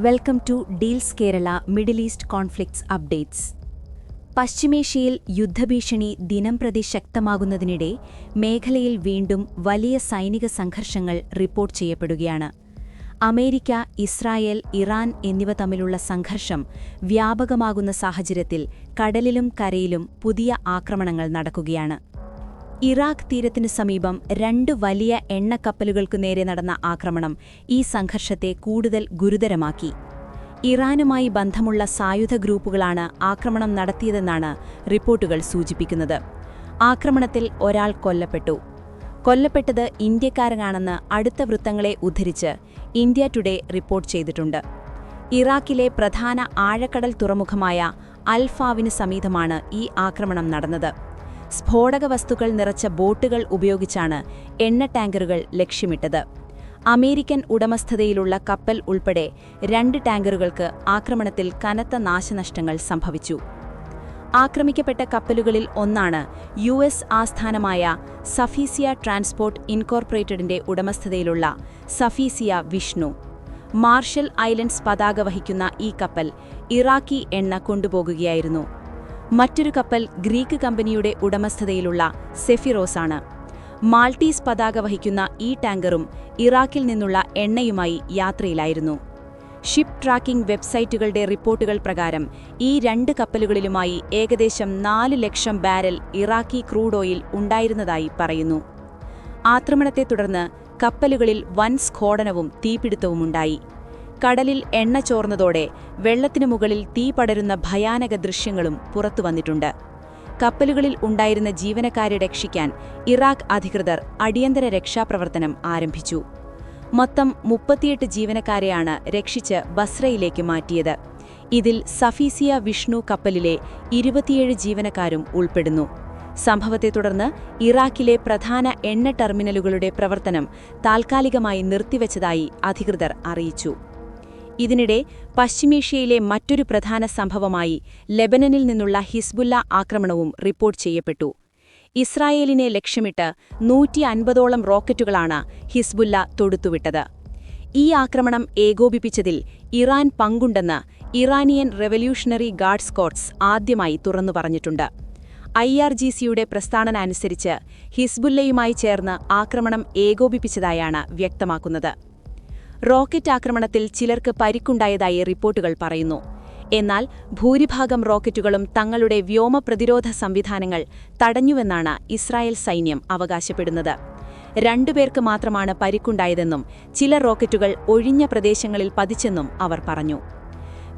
Welcome to deals Kerala middle east conflicts updates. പശ്ചിമേഷ്യയിൽ യുദ്ധഭീഷണി ദിനംപ്രതി ശക്തമാകുന്നതിനിടെ മേഖലയിൽ വീണ്ടും വലിയ സൈനിക സംഘർഷങ്ങൾ റിപ്പോർട്ട് ചെയ്യപ്പെടുകയാണ്. അമേരിക്ക, ഇസ്രായേൽ, ഇറാൻ എന്നിവ തമ്മിലുള്ള സംഘർഷം വ്യാപകമാകുന്ന സാഹചര്യത്തിൽ കടലിലും കരയിലും പുതിയ ആക്രമണങ്ങൾ നടക്കുകയാണ്. ഇറാഖ് തീരത്തിനു സമീപം 2 വലിയ എണ്ണക്കപ്പലുകൾക്കു നേരെ നടന്ന ആക്രമണം ഈ സംഘർഷത്തെ കൂടുതൽ ഗുരുതരമാക്കി. ഇറാനുമായി ബന്ധമുള്ള സായുധ ഗ്രൂപ്പുകളാണ് ആക്രമണം നടത്തിയതെന്നാണ് റിപ്പോർട്ടുകൾ സൂചിപ്പിക്കുന്നത്. ആക്രമണത്തിൽ ഒരാൾ കൊല്ലപ്പെട്ടു. കൊല്ലപ്പെട്ടത് ഇന്ത്യക്കാരനാണെന്ന് അടുത്ത വൃത്തങ്ങളെ ഉദ്ധരിച്ച് ഇന്ത്യ ടുഡേ റിപ്പോർട്ട് ചെയ്തിട്ടുണ്ട്. ഇറാഖിലെ പ്രധാന ആഴക്കടൽ തുറമുഖമായ അൽഫാവിന് സമീപമാണ് ഈ ആക്രമണം നടന്നത്. സ്ഫോടക വസ്തുക്കൾ നിറച്ച ബോട്ടുകൾ ഉപയോഗിച്ചാണ് എണ്ണ ടാങ്കറുകൾ ലക്ഷ്യമിട്ടത്. അമേരിക്കൻ ഉടമസ്ഥതയിലുള്ള കപ്പൽ ഉൾപ്പെടെ 2 ടാങ്കറുകൾക്ക് ആക്രമണത്തിൽ കനത്ത നാശനഷ്ടങ്ങൾ സംഭവിച്ചു. ആക്രമിക്കപ്പെട്ട കപ്പലുകളിൽ ഒന്നാണ് US ആസ്ഥാനമായ സഫീസിയ ട്രാൻസ്പോർട്ട് ഇൻകോർപ്പറേറ്റഡിന്റെ ഉടമസ്ഥതയിലുള്ള സഫീസിയ വിഷ്ണു. മാർഷൽ ഐലൻഡ്സ് പതാക വഹിക്കുന്ന ഈ കപ്പൽ ഇറാഖി എണ്ണ കൊണ്ടുപോകുകയായിരുന്നു. മറ്റൊരു കപ്പൽ ഗ്രീക്ക് കമ്പനിയുടെ ഉടമസ്ഥതയിലുള്ള സെഫിറോസാണ്. മാൾട്ടീസ് പതാക വഹിക്കുന്ന ഈ ടാങ്കറും ഇറാഖിൽ നിന്നുള്ള എണ്ണയുമായി യാത്രയിലായിരുന്നു. ഷിപ്പ് ട്രാക്കിംഗ് വെബ്സൈറ്റുകളുടെ റിപ്പോർട്ടുകൾ പ്രകാരം ഈ 2 കപ്പലുകളിലുമായി ഏകദേശം 4 ലക്ഷം ബാരൽ ഇറാഖി ക്രൂഡ് ഓയിൽ ഉണ്ടായിരുന്നതായി പറയുന്നു. ആക്രമണത്തെ തുടർന്ന് കപ്പലുകളിൽ വൻ സ്ഫോടനവും തീപിടുത്തവുമുണ്ടായി. കടലിൽ എണ്ണ ചോർന്നതോടെ വെള്ളത്തിനു മുകളിൽ തീ പടരുന്ന ഭയാനക ദൃശ്യങ്ങളും പുറത്തുവന്നിട്ടുണ്ട്. കപ്പലുകളിൽ ഉണ്ടായിരുന്ന ജീവനക്കാരെ രക്ഷിക്കാൻ ഇറാഖ് അധികൃതർ അടിയന്തര രക്ഷാപ്രവർത്തനം ആരംഭിച്ചു. മൊത്തം 38 ജീവനക്കാരെയാണ് രക്ഷിച്ച് ബസ്രയിലേക്ക് മാറ്റിയത്. ഇതിൽ സഫീസിയ വിഷ്ണു കപ്പലിലെ 27 ജീവനക്കാരും ഉൾപ്പെടുന്നു. സംഭവത്തെ തുടർന്ന് ഇറാഖിലെ പ്രധാന എണ്ണ ടെർമിനലുകളുടെ പ്രവർത്തനം താൽക്കാലികമായി നിർത്തിവച്ചതായി അധികൃതർ അറിയിച്ചു. ഇതിനിടെ പശ്ചിമേഷ്യയിലെ മറ്റൊരു പ്രധാന സംഭവമായി ലെബനനിൽ നിന്നുള്ള ഹിസ്ബുല്ല ആക്രമണവും റിപ്പോർട്ട് ചെയ്യപ്പെട്ടു. ഇസ്രായേലിനെ ലക്ഷ്യമിട്ട് 150ഓളം റോക്കറ്റുകളാണ് ഹിസ്ബുല്ല തൊടുത്തുവിട്ടത്. ഈ ആക്രമണം ഏകോപിപ്പിച്ചതിൽ ഇറാൻ പങ്കുണ്ടെന്ന് ഇറാനിയൻ റെവല്യൂഷണറി ഗാർഡ്സ് കോർട്സ് ആദ്യമായി തുറന്നു പറഞ്ഞിട്ടുണ്ട്. IRGCയുടെ പ്രസ്താവന അനുസരിച്ച് ഹിസ്ബുല്ലയുമായി ചേർന്ന് ആക്രമണം ഏകോപിപ്പിച്ചതായാണ് വ്യക്തമാക്കുന്നത്. റോക്കറ്റ് ആക്രമണത്തിൽ ചിലർക്ക് പരിക്കുണ്ടായതായി റിപ്പോർട്ടുകൾ പറയുന്നു. എന്നാൽ ഭൂരിഭാഗം റോക്കറ്റുകളും തങ്ങളുടെ വ്യോമ പ്രതിരോധ സംവിധാനങ്ങൾ തടഞ്ഞുവെന്നാണ് ഇസ്രായേൽ സൈന്യം അവകാശപ്പെടുന്നത്. 2 പേർക്ക് മാത്രമാണ് പരിക്കുണ്ടായതെന്നും ചില റോക്കറ്റുകൾ ഒഴിഞ്ഞ പ്രദേശങ്ങളിൽ പതിച്ചെന്നും അവർ പറഞ്ഞു.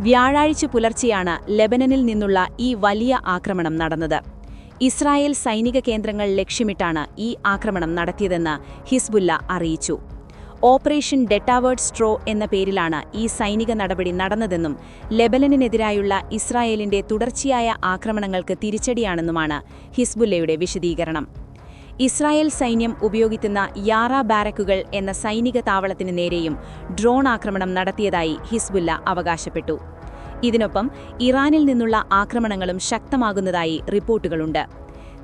വ്യാഴാഴ്ച പുലർച്ചെയാണ് ലെബനനിൽ നിന്നുള്ള ഈ വലിയ ആക്രമണം നടന്നത്. ഇസ്രായേൽ സൈനിക കേന്ദ്രങ്ങൾ ലക്ഷ്യമിട്ടാണ് ഈ ആക്രമണം നടത്തിയതെന്ന് ഹിസ്ബുല്ല അറിയിച്ചു. ഓപ്പറേഷൻ ഡെറ്റാവേർഡ് സ്ട്രോ എന്ന പേരിലാണ് ഈ സൈനിക നടപടി നടന്നതെന്നും ലെബനനെതിരായുള്ള ഇസ്രായേലിന്റെ തുടർച്ചയായ ആക്രമണങ്ങൾക്ക് തിരിച്ചടിയാണെന്നുമാണ് ഹിസ്ബുല്ലയുടെ വിശദീകരണം. ഇസ്രായേൽ സൈന്യം ഉപയോഗിക്കുന്ന യാറ ബാരക്കുകൾ എന്ന സൈനിക താവളത്തിന് നേരെയും ഡ്രോൺ ആക്രമണം നടത്തിയതായി ഹിസ്ബുല്ല അവകാശപ്പെട്ടു. ഇതിനൊപ്പം ഇറാനിൽ നിന്നുള്ള ആക്രമണങ്ങളും ശക്തമാകുന്നതായി റിപ്പോർട്ടുകളുണ്ട്.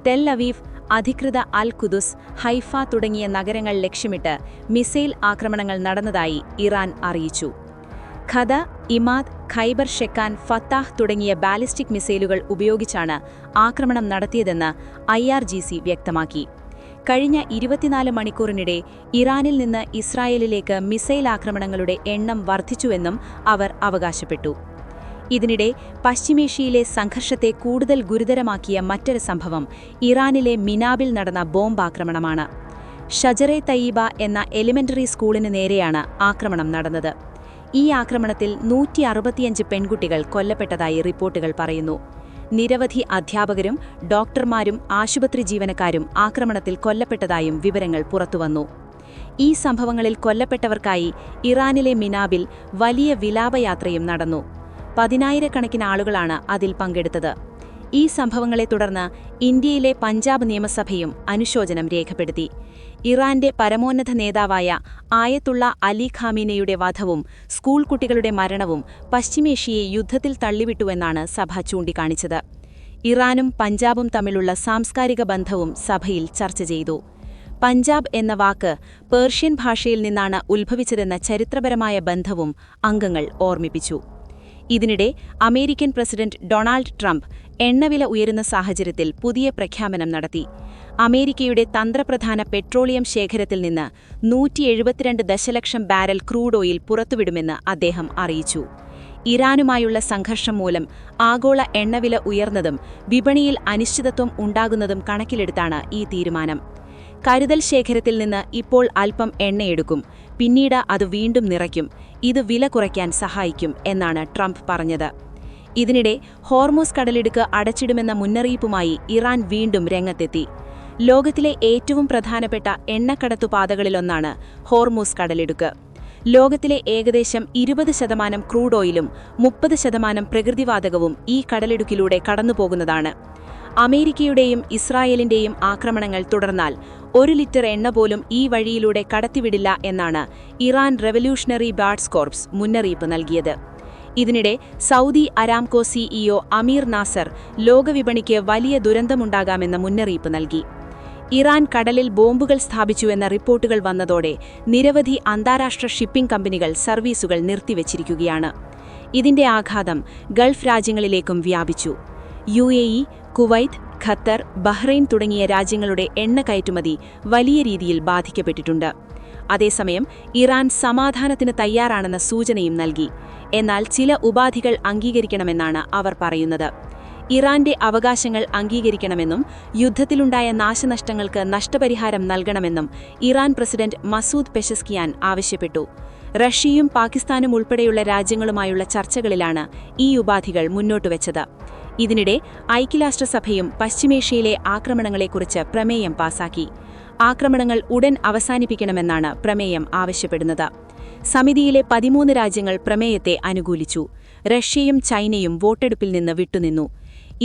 തെൽ അവീവ്, അധികൃത അൽ ഖുദുസ്, ഹൈഫ തുടങ്ങിയ നഗരങ്ങൾ ലക്ഷ്യമിട്ട് മിസൈൽ ആക്രമണങ്ങൾ നടന്നതായി ഇറാൻ അറിയിച്ചു. ഖദ, ഇമാദ്, ഖൈബർ ഷെക്കാൻ, ഫത്താഹ് തുടങ്ങിയ ബാലിസ്റ്റിക് മിസൈലുകൾ ഉപയോഗിച്ചാണ് ആക്രമണം നടത്തിയതെന്ന് IRGC വ്യക്തമാക്കി. കഴിഞ്ഞ 24 മണിക്കൂറിനിടെ ഇറാനിൽ നിന്ന് ഇസ്രായേലിലേക്ക് മിസൈൽ ആക്രമണങ്ങളുടെ എണ്ണം വർദ്ധിച്ചുവെന്നും അവർ അവകാശപ്പെട്ടു. ഇതിനിടെ പശ്ചിമേഷ്യയിലെ സംഘർഷത്തെ കൂടുതൽ ഗുരുതരമാക്കിയ മറ്റൊരു സംഭവം ഇറാനിലെ മിനാബിൽ നടന്ന ബോംബാക്രമണമാണ്. ഷജറെ തയ്യിബ എന്ന എലിമെന്ററി സ്കൂളിന് നേരെയാണ് ആക്രമണം നടന്നത്. ഈ ആക്രമണത്തിൽ 165 പെൺകുട്ടികൾ കൊല്ലപ്പെട്ടതായി റിപ്പോർട്ടുകൾ പറയുന്നു. നിരവധി അധ്യാപകരും ഡോക്ടർമാരും ആശുപത്രി ജീവനക്കാരും ആക്രമണത്തിൽ കൊല്ലപ്പെട്ടതായും വിവരങ്ങൾ പുറത്തുവന്നു. ഈ സംഭവങ്ങളിൽ കൊല്ലപ്പെട്ടവർക്കായി ഇറാനിലെ മിനാബിൽ വലിയ വിലാപയാത്രയും നടന്നു. 10,000കണക്കിന് ആളുകളാണ് അതിൽ പങ്കെടുത്തത്. ഈ സംഭവങ്ങളെ തുടർന്ന് ഇന്ത്യയിലെ പഞ്ചാബ് നിയമസഭയും അനുശോചനം രേഖപ്പെടുത്തി. ഇറാന്റെ പരമോന്നത നേതാവായ ആയത്തുള്ള അലി ഖാമീനയുടെ വധവും സ്കൂൾ കുട്ടികളുടെ മരണവും പശ്ചിമേഷ്യയെ യുദ്ധത്തിൽ തള്ളിവിട്ടുവെന്നാണ് സഭ ചൂണ്ടിക്കാണിച്ചത്. ഇറാനും പഞ്ചാബും തമ്മിലുള്ള സാംസ്കാരിക ബന്ധവും സഭയിൽ ചർച്ച ചെയ്തു. പഞ്ചാബ് എന്ന വാക്ക് പേർഷ്യൻ ഭാഷയിൽ നിന്നാണ് ഉത്ഭവിച്ചതെന്ന ചരിത്രപരമായ ബന്ധവും അംഗങ്ങൾ ഓർമ്മിപ്പിച്ചു. ഇതിനിടെ അമേരിക്കൻ പ്രസിഡന്റ് ഡൊണാൾഡ് ട്രംപ് എണ്ണവില ഉയരുന്ന സാഹചര്യത്തിൽ പുതിയ പ്രഖ്യാപനം നടത്തി. അമേരിക്കയുടെ തന്ത്രപ്രധാന പെട്രോളിയം ശേഖരത്തിൽ നിന്ന് 172 ദശലക്ഷം ബാരൽ ക്രൂഡ് ഓയിൽ പുറത്തുവിടുമെന്ന് അദ്ദേഹം അറിയിച്ചു. ഇറാനുമായുള്ള സംഘർഷം മൂലം ആഗോള എണ്ണവില ഉയർന്നതും വിപണിയിൽ അനിശ്ചിതത്വം ഉണ്ടാകുന്നതും കണക്കിലെടുത്താണ് ഈ തീരുമാനം. കരുതൽ ശേഖരത്തിൽ നിന്ന് ഇപ്പോൾ അല്പം എണ്ണയെടുക്കും, പിന്നീട് അത് വീണ്ടും നിറയ്ക്കും. ഇത് വില കുറയ്ക്കാൻ സഹായിക്കും എന്നാണ് ട്രംപ് പറഞ്ഞത്. ഇതിനിടെ ഹോർമൂസ് കടലിടുക്ക് അടച്ചിടുമെന്ന മുന്നറിയിപ്പുമായി ഇറാൻ വീണ്ടും രംഗത്തെത്തി. ലോകത്തിലെ ഏറ്റവും പ്രധാനപ്പെട്ട എണ്ണക്കടത്തുപാതകളിലൊന്നാണ് ഹോർമൂസ് കടലിടുക്ക്. ലോകത്തിലെ ഏകദേശം 20% ക്രൂഡ് ഓയിലും 30% പ്രകൃതിവാതകവും ഈ കടലിടുക്കിലൂടെ കടന്നുപോകുന്നതാണ്. അമേരിക്കയുടെയും ഇസ്രായേലിന്റെയും ആക്രമണങ്ങൾ തുടർന്നാൽ 1 ലിറ്റർ എണ്ണ പോലും ഈ വഴിയിലൂടെ കടത്തിവിടില്ല എന്നാണ് ഇറാൻ റവല്യൂഷണറി ഗാർഡ്സ് കോർപ്സ് മുന്നറിയിപ്പ് നൽകിയത്. ഇതിനിടെ സൗദി അരാംകോ സിഇഒ അമീർ നാസർ ലോകവിപണിക്ക് വലിയ ദുരന്തമുണ്ടാകാമെന്ന മുന്നറിയിപ്പ് നൽകി. ഇറാൻ കടലിൽ ബോംബുകൾ സ്ഥാപിച്ചുവെന്ന റിപ്പോർട്ടുകൾ വന്നതോടെ നിരവധി അന്താരാഷ്ട്ര ഷിപ്പിംഗ് കമ്പനികൾ സർവീസുകൾ നിർത്തിവച്ചിരിക്കുകയാണ്. ഇതിന്റെ ആഘാതം ഗൾഫ് രാജ്യങ്ങളിലേക്കും വ്യാപിച്ചു. UAE, കുവൈറ്റ്, ഖത്തർ, ബഹ്റൈൻ തുടങ്ങിയ രാജ്യങ്ങളുടെ എണ്ണ കയറ്റുമതി വലിയ രീതിയിൽ ബാധിക്കപ്പെട്ടിട്ടുണ്ട്. അതേസമയം ഇറാൻ സമാധാനത്തിന് തയ്യാറാണെന്ന സൂചനയും നൽകി. എന്നാൽ ചില ഉപാധികൾ അംഗീകരിക്കണമെന്നാണ് അവർ പറയുന്നത്. ഇറാന്റെ അവകാശങ്ങൾ അംഗീകരിക്കണമെന്നും യുദ്ധത്തിലുണ്ടായ നാശനഷ്ടങ്ങൾക്ക് നഷ്ടപരിഹാരം നൽകണമെന്നും ഇറാൻ പ്രസിഡന്റ് മസൂദ് പെഷസ്കിയാൻ ആവശ്യപ്പെട്ടു. റഷ്യയും പാകിസ്ഥാനും ഉൾപ്പെടെയുള്ള രാജ്യങ്ങളുമായുള്ള ചർച്ചകളിലാണ് ഈ ഉപാധികൾ മുന്നോട്ടുവച്ചത്. ഇതിനിടെ ഐക്യരാഷ്ട്രസഭയും പശ്ചിമേഷ്യയിലെ ആക്രമണങ്ങളെക്കുറിച്ച് പ്രമേയം പാസാക്കി. ആക്രമണങ്ങൾ ഉടൻ അവസാനിപ്പിക്കണമെന്നാണ് പ്രമേയം ആവശ്യപ്പെടുന്നത്. സമിതിയിലെ 13 രാജ്യങ്ങൾ പ്രമേയത്തെ അനുകൂലിച്ചു. റഷ്യയും ചൈനയും വോട്ടെടുപ്പിൽ നിന്ന് വിട്ടുനിന്നു.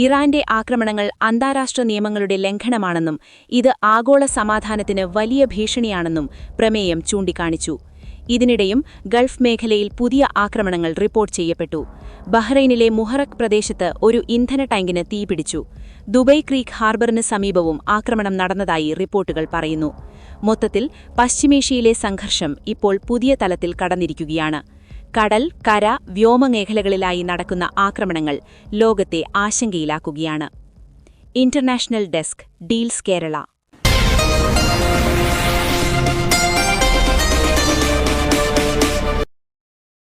ഇറാന്റെ ആക്രമണങ്ങൾ അന്താരാഷ്ട്ര നിയമങ്ങളുടെ ലംഘനമാണെന്നും ഇത് ആഗോള സമാധാനത്തിന് വലിയ ഭീഷണിയാണെന്നും പ്രമേയം ചൂണ്ടിക്കാണിച്ചു. ഇതിനിടെയും ഗൾഫ് മേഖലയിൽ പുതിയ ആക്രമണങ്ങൾ റിപ്പോർട്ട് ചെയ്യപ്പെട്ടു. ബഹ്റൈനിലെ മുഹറഖ് പ്രദേശത്ത് ഒരു ഇന്ധന ടാങ്കിന് തീപിടിച്ചു. ദുബൈ ക്രീക്ക് ഹാർബറിന് സമീപവും ആക്രമണം നടന്നതായി റിപ്പോർട്ടുകൾ പറയുന്നു. മൊത്തത്തിൽ പശ്ചിമേഷ്യയിലെ സംഘർഷം ഇപ്പോൾ പുതിയ തലത്തിൽ കടന്നിരിക്കുകയാണ്. കടൽ, കര, വ്യോമമേഖലകളിലായി നടക്കുന്ന ആക്രമണങ്ങൾ ലോകത്തെ ആശങ്കയിലാക്കുകയാണ്. International desk, deals Kerala.